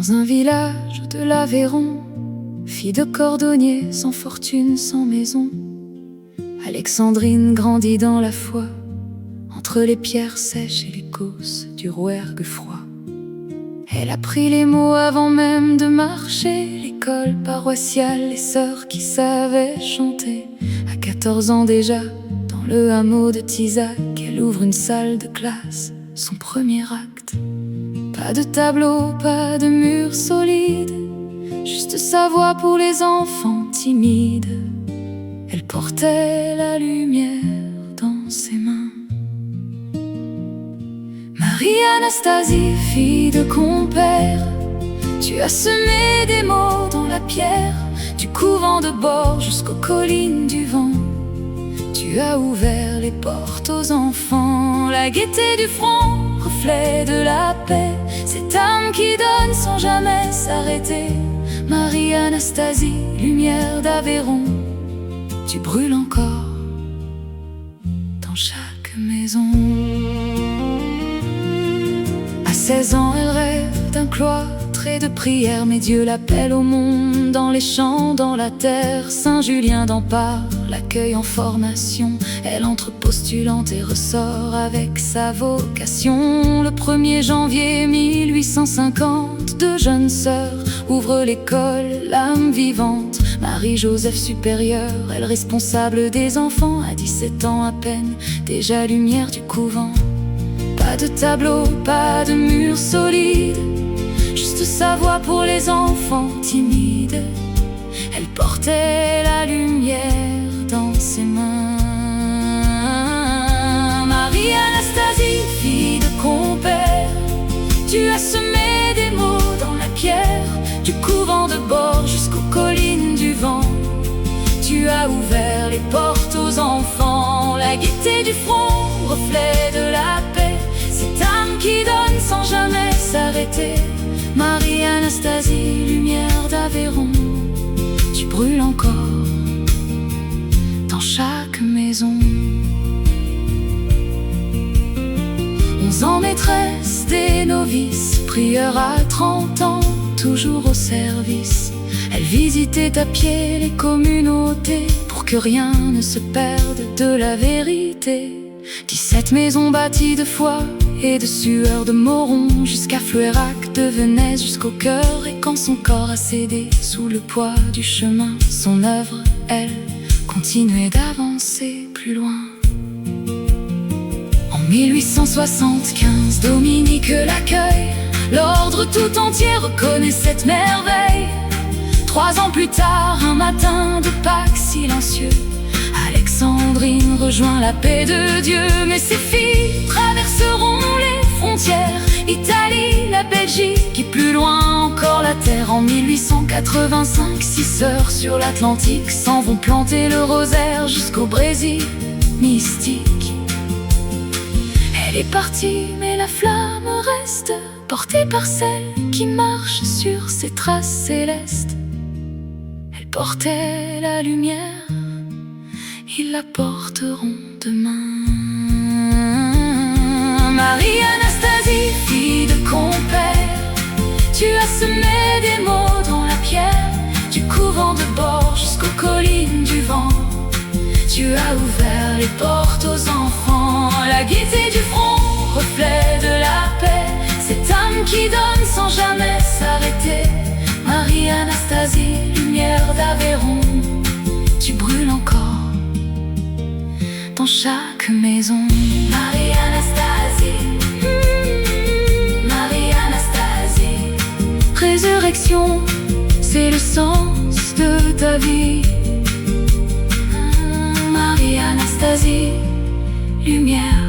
Dans un village de l'Aveyron, fille de cordonnier, sans fortune, sans maison, Alexandrine grandit dans la foi, entre les pierres sèches et les causses du rouergue froid. Elle apprit les mots avant même de marcher, l'école paroissiale, les sœurs qui savaient chanter. À 14 ans déjà, dans le hameau de Tisac, elle ouvre une salle de classe, son premier acte. Pas de tableau, pas de mur solide, juste sa voix pour les enfants timides. Elle portait la lumière dans ses mains. Marie-Anastasie, fille de compère, tu as semé des mots dans la pierre, du couvent de bord jusqu'aux collines du vent. Tu as ouvert les portes aux enfants, la gaieté du front, reflet de la paix, cette âme qui donne sans jamais s'arrêter. Marie-Anastasie, lumière d'Aveyron, tu brûles encore dans chaque maison. À 16 ans, elle rêve d'un cloître et de prière, mais Dieu l'appelle au monde, dans les champs, dans la terre. Saint-Julien d'Empare l'accueille en formation, elle entre postulante et ressort avec sa vocation. Le 1er janvier 1850, deux jeunes sœurs ouvrent l'école, l'âme vivante. Marie-Joseph supérieure, elle responsable des enfants, à 17 ans à peine, déjà lumière du couvent. Pas de tableau, pas de mur solide, juste sa voix pour les enfants timides. Elle portait la lumière dans ses mains. Marie-Anastasie, fille de compère, tu as semé des mots dans la pierre, du couvent de bord jusqu'aux collines du vent. Tu as ouvert les portes aux enfants, la gaieté du front, reflet de la paix, cette âme qui donne sans jamais s'arrêter. Marie-Anastasie, lumière d'Aveyron, tu brûles encore dans chaque maison. 11 ans maîtresse des novices, prieure à 30 ans, toujours au service. Elle visitait à pied les communautés, pour que rien ne se perde de la vérité. 17 maisons bâties de foi et de sueur de Moron, jusqu'à Fluerac de Venise, jusqu'au cœur. Et quand son corps a cédé sous le poids du chemin, son œuvre, elle, continuait d'avancer plus loin. En 1875, Dominique l'accueille, l'ordre tout entier reconnaît cette merveille. 3 ans plus tard, un matin de Pâques silencieux, Alexandrine rejoint la paix de Dieu. Mais ses filles traverseront les frontières, Italie, la Belgique et plus loin encore la terre. En 1885, 6 sœurs sur l'Atlantique s'en vont planter le rosaire jusqu'au Brésil mystique. Elle est partie, mais la flamme reste, portée par celle qui marche sur ses traces célestes. Elle portait la lumière, ils la porteront demain. Marie-Anastasie, fille de compère, tu as semé des mots dans la pierre, du couvent de bord jusqu'aux collines du vent. Tu as ouvert les portes aux enfants, la gaieté du front, reflet de la paix, cette âme qui donne sans jamais s'arrêter. Marie-Anastasie, lumière d'Aveyron, tu brûles encore dans chaque maison. Marie-Anastasie, Marie-Anastasie, résurrection, c'est le sens de ta vie. Marie-Anastasie, lumière